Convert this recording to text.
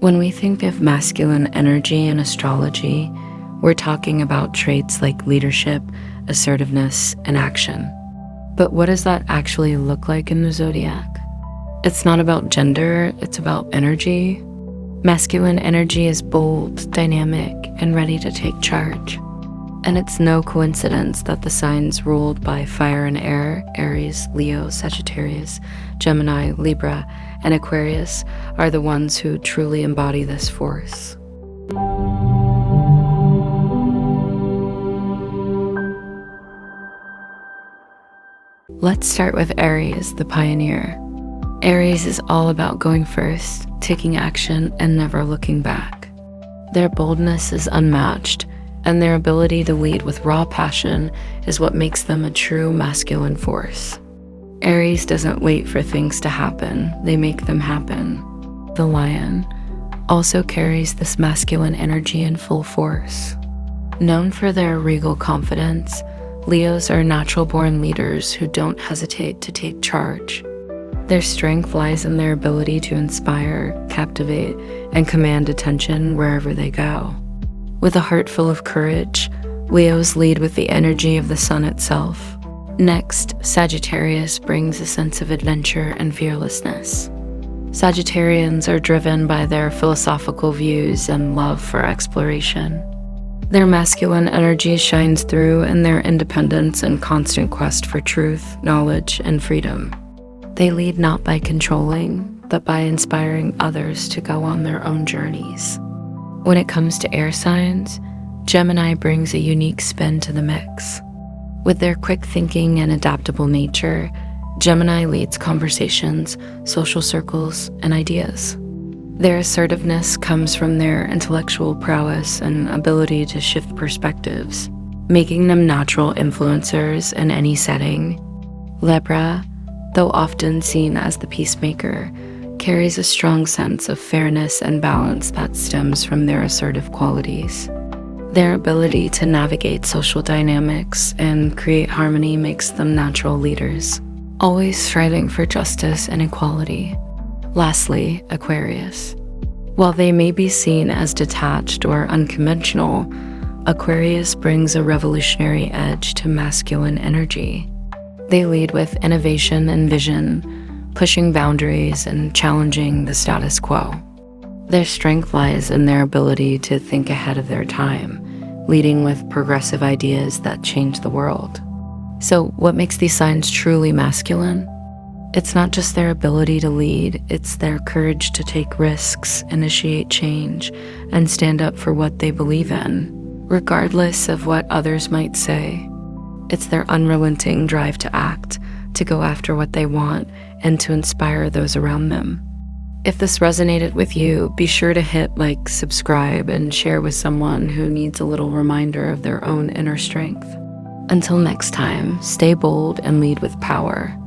When we think of masculine energy in astrology, we're talking about traits like leadership, assertiveness, and action. But what does that actually look like in the zodiac? It's not about gender, it's about energy. Masculine energy is bold, dynamic, and ready to take charge. And it's no coincidence that the signs ruled by fire and air, Aries, Leo, Sagittarius, Gemini, Libra, and Aquarius, are the ones who truly embody this force. Let's start with Aries, the pioneer. Aries is all about going first, taking action, and never looking back. Their boldness is unmatched, and their ability to lead with raw passion is what makes them a true masculine force. Aries doesn't wait for things to happen, they make them happen. The lion also carries this masculine energy in full force. Known for their regal confidence, Leos are natural-born leaders who don't hesitate to take charge. Their strength lies in their ability to inspire, captivate, and command attention wherever they go. With a heart full of courage, Leos lead with the energy of the sun itself. Next, Sagittarius brings a sense of adventure and fearlessness. Sagittarians are driven by their philosophical views and love for exploration. Their masculine energy shines through in their independence and constant quest for truth, knowledge, and freedom. They lead not by controlling, but by inspiring others to go on their own journeys. When it comes to air signs, Gemini brings a unique spin to the mix. With their quick thinking and adaptable nature, Gemini leads conversations, social circles, and ideas. Their assertiveness comes from their intellectual prowess and ability to shift perspectives, making them natural influencers in any setting. Libra, though often seen as the peacemaker, carries a strong sense of fairness and balance that stems from their assertive qualities. Their ability to navigate social dynamics and create harmony makes them natural leaders, always striving for justice and equality. Lastly, Aquarius. While they may be seen as detached or unconventional, Aquarius brings a revolutionary edge to masculine energy. They lead with innovation and vision, pushing boundaries and challenging the status quo. Their strength lies in their ability to think ahead of their time, leading with progressive ideas that change the world. So what makes these signs truly masculine? It's not just their ability to lead, it's their courage to take risks, initiate change, and stand up for what they believe in, regardless of what others might say. It's their unrelenting drive to act, to go after what they want, and to inspire those around them. If this resonated with you, be sure to hit like, subscribe, and share with someone who needs a little reminder of their own inner strength. Until next time, stay bold and lead with power.